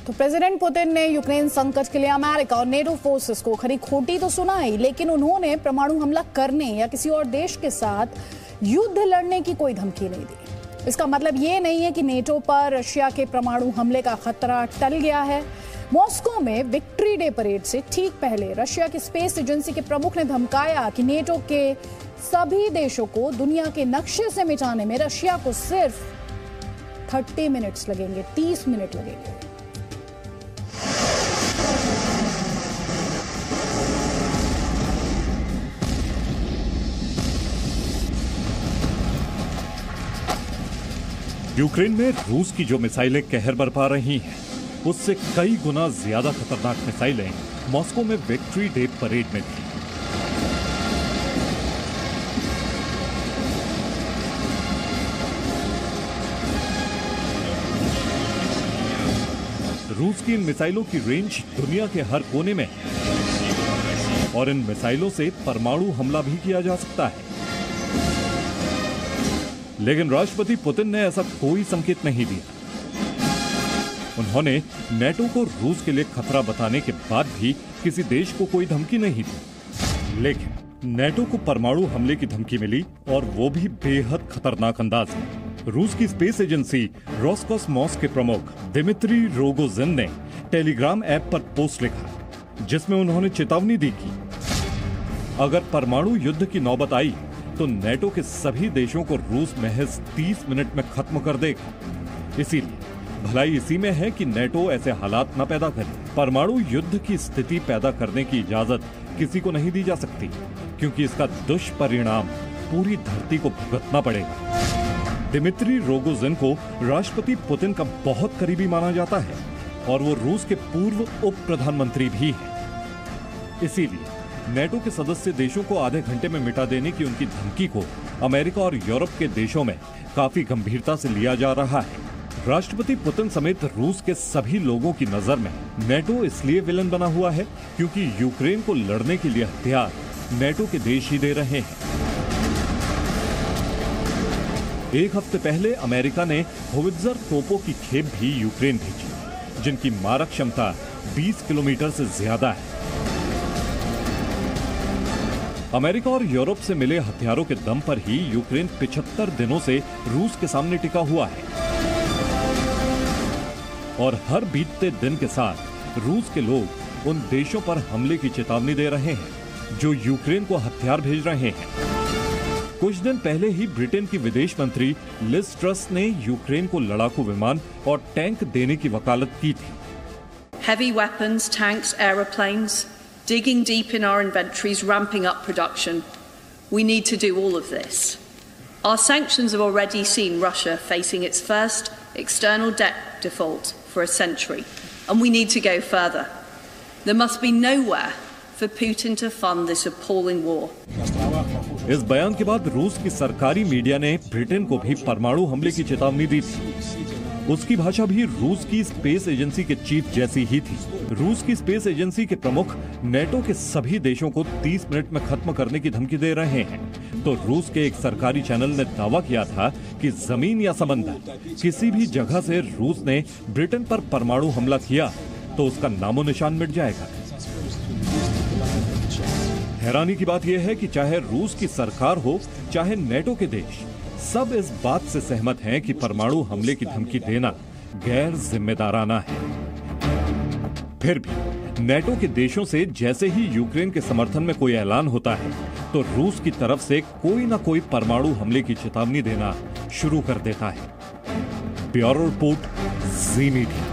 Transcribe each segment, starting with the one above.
तो president Putin ने Ukraine संकट के लिए अमेरिका और नेटो फोर्सेस को खरी खोटी तो सुनाई, लेकिन उन्होंने परमाणु हमला करने या किसी और देश के साथ युद्ध लड़ने की कोई धमकी नहीं दी। इसका मतलब ये नहीं है कि नेटो पर रशिया के परमाणु हमले का खतरा टल गया है। मॉस्को में विक्ट्री डे परेड से ठीक पहले रशिया की स्पेस एजेंसी के प्रमुख ने धमकाया कि नेटो के सभी देशों को दुनिया के नक्शे से मिटाने में रशिया को सिर्फ 30 मिनट्स लगेंगे, 30 मिनट लगेंगे। यूक्रेन में रूस की जो मिसाइलें कहर बरपा रही हैं, उससे कई गुना ज्यादा खतरनाक मिसाइलें मॉस्को में विक्ट्री डे परेड में थी। रूस की इन मिसाइलों की रेंज दुनिया के हर कोने में है और इन मिसाइलों से परमाणु हमला भी किया जा सकता है। लेकिन राष्ट्रपति पुतिन ने ऐसा कोई संकेत नहीं दिया। उन्होंने नेटो को रूस के लिए खतरा बताने के बाद भी किसी देश को कोई धमकी नहीं दी। लेकिन नेटो को परमाणु हमले की धमकी मिली और वो भी बेहद खतरनाक अंदाज में। रूस की स्पेस एजेंसी रोसकोसमोस के प्रमुख दिमित्री रोगोजिन ने टेलीग्राम ऐप पर पोस्ट लिखा, जिसमें उन्होंने चेतावनी दी कि अगर परमाणु युद्ध की नौबत आई तो नेटो के सभी देशों को रूस महज 30 मिनट में खत्म कर देगा। इसीलिए भलाई इसी में है कि नेटो ऐसे हालात न पैदा करे। परमाणु युद्ध की स्थिति पैदा करने की इजाजत किसी को नहीं दी जा सकती, क्योंकि इसका दुष्परिणाम पूरी धरती को भुगतना पड़ेगा। दिमित्री रोगोजिन को राष्ट्रपति पुतिन का बहुत करीबी माना जाता है और वो रूस के पूर्व उप प्रधानमंत्री भी हैं। इसीलिए नेटो के सदस्य देशों को आधे घंटे में मिटा देने की उनकी धमकी को अमेरिका और यूरोप के देशों में काफी गंभीरता से लिया जा रहा है। राष्ट्रपति पुतिन समेत रूस के सभी लोगों की नजर में नेटो इसलिए विलन बना हुआ है क्योंकि यूक्रेन को लड़ने के लिए हथियार नेटो के देश ही दे रहे हैं। एक हफ्ते पहले अमेरिका ने होवित्जर तोपों की खेप भी यूक्रेन भेजी, जिनकी मारक क्षमता 20 किलोमीटर से ज्यादा है। अमेरिका और यूरोप से मिले हथियारों के दम पर ही यूक्रेन 75 दिनों से रूस के सामने टिका हुआ है और हर बीतते दिन के साथ रूस के लोग उन देशों पर हमले की चेतावनी दे रहे हैं जो यूक्रेन को हथियार भेज रहे हैं। कुछ दिन पहले ही ब्रिटेन की विदेश मंत्री लिज ट्रस ने यूक्रेन को लड़ाकू विमान और टैंक देने की वकालत की थी। Heavy weapons, tanks, aeroplanes, digging deep in our inventories, ramping up production. We need to do all of this. Our sanctions have already seen Russia facing its first external debt default for a century, and we need to go further. There must be nowhere for Putin to fund this appalling war. इस बयान के बाद रूस की सरकारी media ने Britain को भी परमाणु हमले की चेतावनी दी थी। उसकी भाषा भी रूस की स्पेस एजेंसी के चीफ जैसी ही थी। रूस की स्पेस एजेंसी के प्रमुख नेटो के सभी देशों को 30 मिनट में खत्म करने की धमकी दे रहे हैं। तो रूस के एक सरकारी चैनल ने दावा किया था कि जमीन या समंदर किसी भी जगह से रूस ने ब्रिटेन पर परमाणु हमला किया तो उसका नामो निशान मिट जाएगा। हैरानी की बात यह है कि चाहे रूस की सरकार हो चाहे नेटो के देश, सब इस बात से सहमत हैं कि परमाणु हमले की धमकी देना गैर जिम्मेदाराना है। फिर भी नेटो के देशों से जैसे ही यूक्रेन के समर्थन में कोई ऐलान होता है तो रूस की तरफ से कोई ना कोई परमाणु हमले की चेतावनी देना शुरू कर देता है। Bureau report, ji media.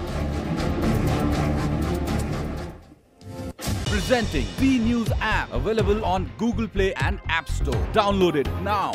Presenting B News app, available on Google Play and App Store. Download it now.